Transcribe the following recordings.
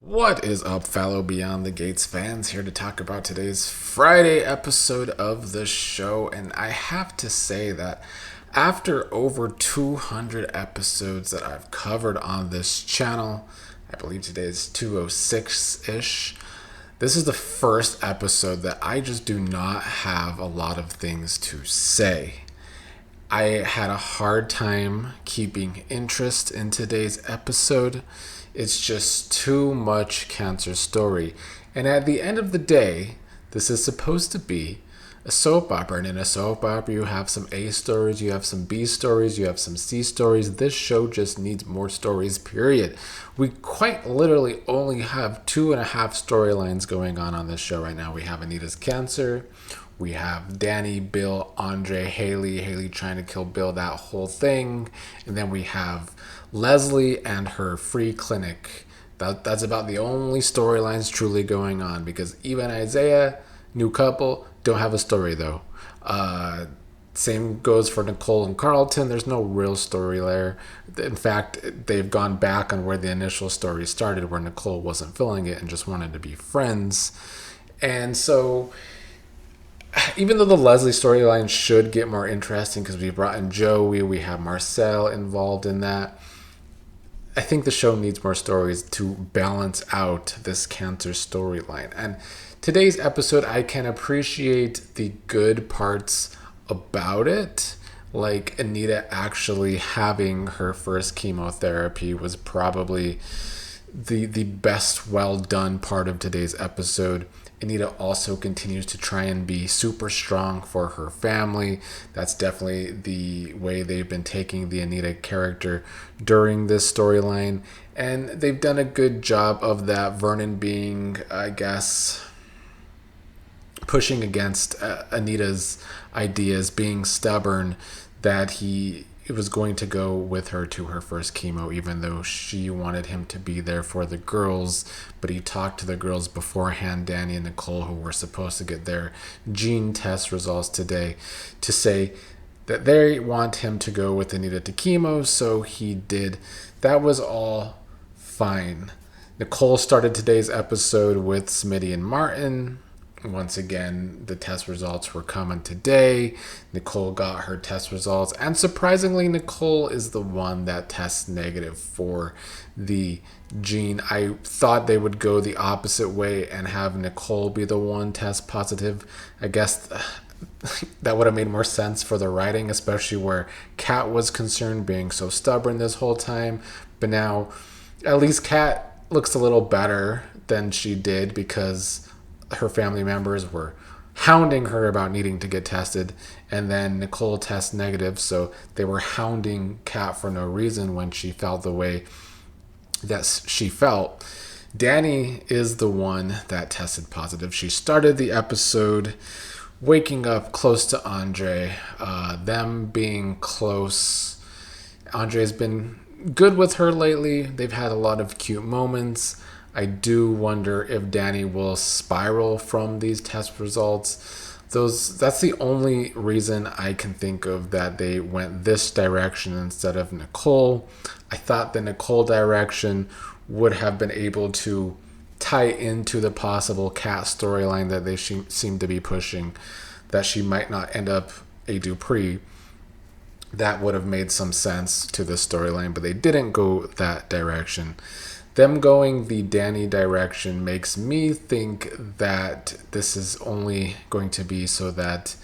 What is up, fellow Beyond the Gates fans? Here to talk about today's Friday episode of the show. And I have to say that after over 200 episodes that I've covered on this channel, I believe today is 206-ish, this is the first episode that I just do not have a lot of things to say. I had a hard time keeping interest in today's episode. It's just too much cancer story. And at the end of the day, this is supposed to be a soap opera. And in a soap opera, you have some A stories, you have some B stories, you have some C stories. This show just needs more stories, period. We quite literally only have 2.5 storylines going on this show right now. We have Anita's cancer. We have Dani, Bill, Andre, Haley trying to kill Bill, that whole thing. And then we have Leslie and her free clinic. That's about the only storylines truly going on, because even Isaiah, new couple, don't have a story though. Same goes for Nicole and Carlton. There's no real story there. In fact, they've gone back on where the initial story started, where Nicole wasn't feeling it and just wanted to be friends. And so even though the Leslie storyline should get more interesting because we brought in Joey, we have Marcel involved in that, I think the show needs more stories to balance out this cancer storyline. And today's episode, I can appreciate the good parts about it. Like Anita actually having her first chemotherapy was probably the best well done part of today's episode. Anita also continues to try and be super strong for her family. That's definitely the way they've been taking the Anita character during this storyline. And they've done a good job of that. Vernon being, I guess, pushing against Anita's ideas, being stubborn that he was going to go with her to her first chemo, even though she wanted him to be there for the girls. But he talked to the girls beforehand, Dani and Nicole, who were supposed to get their gene test results today, to say that they want him to go with Anita to chemo, so he did. That was all fine. Nicole started today's episode with Smitty and Martin. Once again, the test results were coming today. Nicole got her test results, and surprisingly, Nicole is the one that tests negative for the gene. I thought they would go the opposite way and have Nicole be the one test positive. I guess that would have made more sense for the writing, especially where Kat was concerned, being so stubborn this whole time. But now, at least Kat looks a little better than she did, because her family members were hounding her about needing to get tested, and then Nicole tests negative, so they were hounding Kat for no reason when she felt the way that she felt. Dani is the one that tested positive. She started the episode waking up close to Andre, them being close. Andre's been good with her lately. They've had a lot of cute moments. I do wonder if Dani will spiral from these test results. That's the only reason I can think of that they went this direction instead of Nicole. I thought the Nicole direction would have been able to tie into the possible Kat storyline that they seem to be pushing, that she might not end up a Dupree. That would have made some sense to the storyline, but they didn't go that direction. Them going the Dani direction makes me think that this is only going to be so that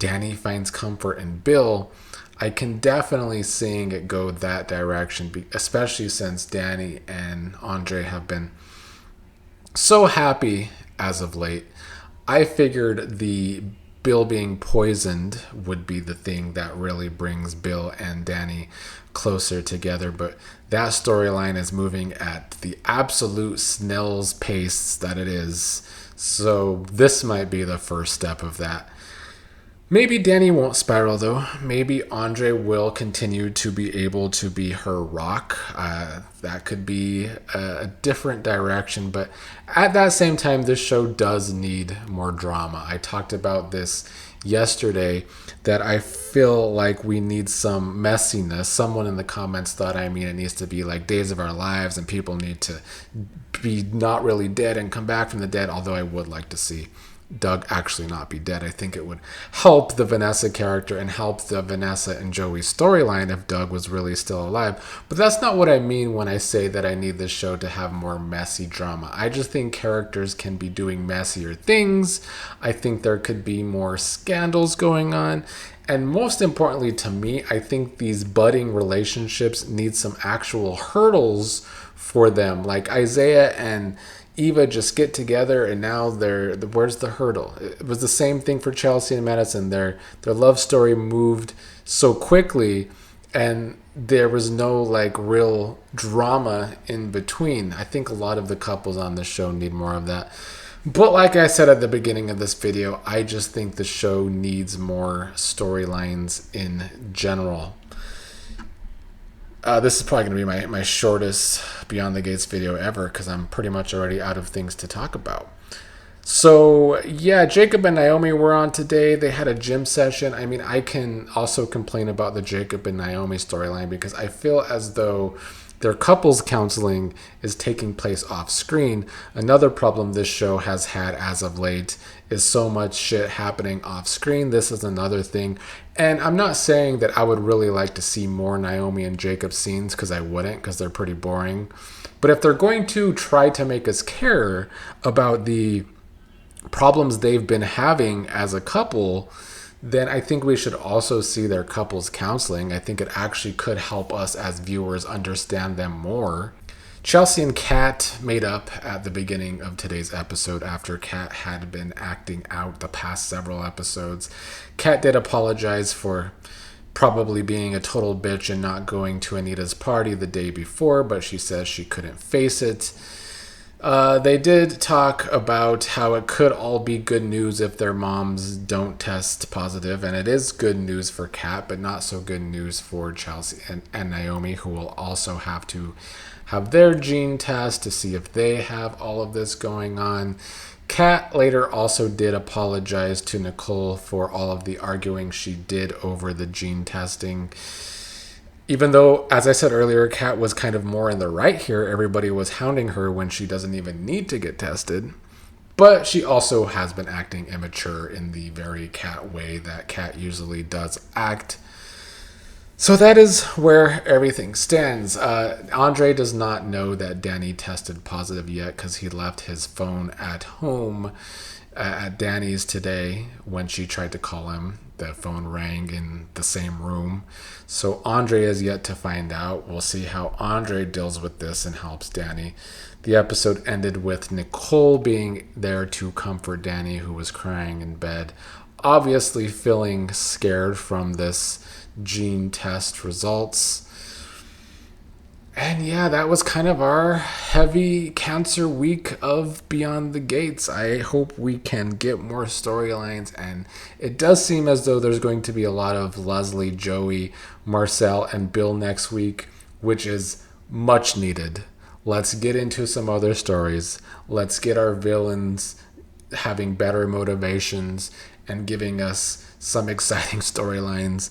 Dani finds comfort in Bill. I can definitely seeing it go that direction, especially since Dani and Andre have been so happy as of late. I figured the Bill being poisoned would be the thing that really brings Bill and Dani closer together, but that storyline is moving at the absolute snail's pace that it is. So this might be the first step of that. Maybe Dani won't spiral though. Maybe Andre will continue to be able to be her rock. That could be a different direction, but at that same time, this show does need more drama. I talked about this yesterday that I feel like we need some messiness. Someone in the comments thought, I mean, it needs to be like Days of Our Lives and people need to be not really dead and come back from the dead, although I would like to see Doug actually not be dead. I think it would help the Vanessa character and help the Vanessa and Joey storyline if Doug was really still alive. But that's not what I mean when I say that I need this show to have more messy drama. I just think characters can be doing messier things. I think there could be more scandals going on. And most importantly to me, I think these budding relationships need some actual hurdles for them. Like Isaiah and Eva just get together and now where's the hurdle? It was the same thing for Chelsea and Madison. Their love story moved so quickly and there was no like real drama in between. I think a lot of the couples on the show need more of that. But like I said at the beginning of this video, I just think the show needs more storylines in general. This is probably going to be my shortest Beyond the Gates video ever because I'm pretty much already out of things to talk about. So, yeah, Jacob and Naomi were on today. They had a gym session. I mean, I can also complain about the Jacob and Naomi storyline because I feel as though their couples counseling is taking place off screen. Another problem this show has had as of late is so much shit happening off screen. This is another thing. And I'm not saying that I would really like to see more Naomi and Jacob scenes because I wouldn't, because they're pretty boring. But if they're going to try to make us care about the problems they've been having as a couple, then I think we should also see their couples counseling. I think it actually could help us as viewers understand them more. Chelsea and Kat made up at the beginning of today's episode after Kat had been acting out the past several episodes. Kat did apologize for probably being a total bitch and not going to Anita's party the day before, but she says she couldn't face it. They did talk about how it could all be good news if their moms don't test positive, and it is good news for Kat, but not so good news for Chelsea and Naomi, who will also have to have their gene test to see if they have all of this going on. Kat later also did apologize to Nicole for all of the arguing she did over the gene testing. Even though, as I said earlier, Kat was kind of more in the right here. Everybody was hounding her when she doesn't even need to get tested. But she also has been acting immature in the very Kat way that Kat usually does act. So that is where everything stands. Andre does not know that Dani tested positive yet because he left his phone at home at Dani's today when she tried to call him. The phone rang in the same room. So Andre is yet to find out. We'll see how Andre deals with this and helps Dani. The episode ended with Nicole being there to comfort Dani, who was crying in bed, obviously feeling scared from this gene test results. And yeah, that was kind of our heavy cancer week of Beyond the Gates. I hope we can get more storylines, and it does seem as though there's going to be a lot of Leslie, Joey, Marcel, and Bill next week, which is much needed. Let's get into some other stories. Let's get our villains having better motivations and giving us some exciting storylines.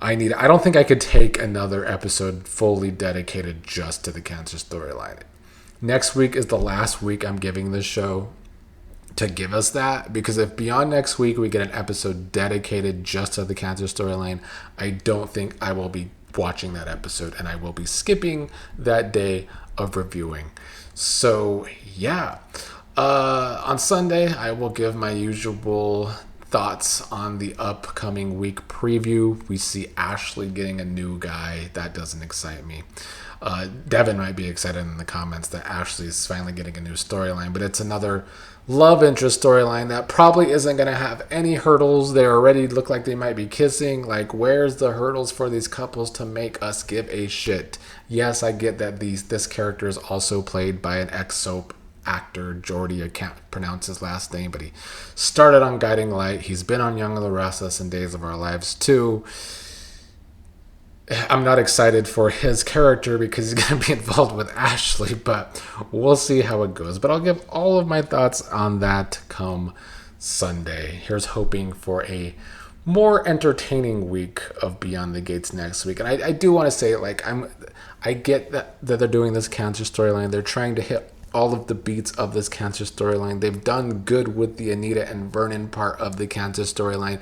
I don't think I could take another episode fully dedicated just to the cancer storyline. Next week is the last week I'm giving this show to give us that, because if beyond next week we get an episode dedicated just to the cancer storyline, I don't think I will be watching that episode, and I will be skipping that day of reviewing. So yeah, on Sunday I will give my usual thoughts on the upcoming week preview. We see Ashley getting a new guy. That doesn't excite me. Devin might be excited in the comments that Ashley's finally getting a new storyline, but it's another love interest storyline that probably isn't going to have any hurdles. They already look like they might be kissing. Like, where's the hurdles for these couples to make us give a shit? Yes, I get that this character is also played by an ex-soap actor, Jordy. I can't pronounce his last name, but he started on Guiding Light. He's been on Young and the Restless and Days of Our Lives too. I'm not excited for his character because he's going to be involved with Ashley, but we'll see how it goes. But I'll give all of my thoughts on that come Sunday. Here's hoping for a more entertaining week of Beyond the Gates next week. And I do want to say, like, I get that they're doing this cancer storyline. They're trying to hit all of the beats of this cancer storyline. They've done good with the Anita and Vernon part of the cancer storyline.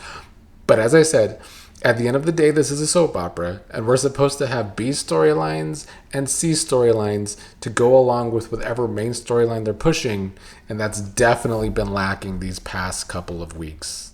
But as I said, at the end of the day, this is a soap opera, and we're supposed to have B storylines and C storylines to go along with whatever main storyline they're pushing, and that's definitely been lacking these past couple of weeks.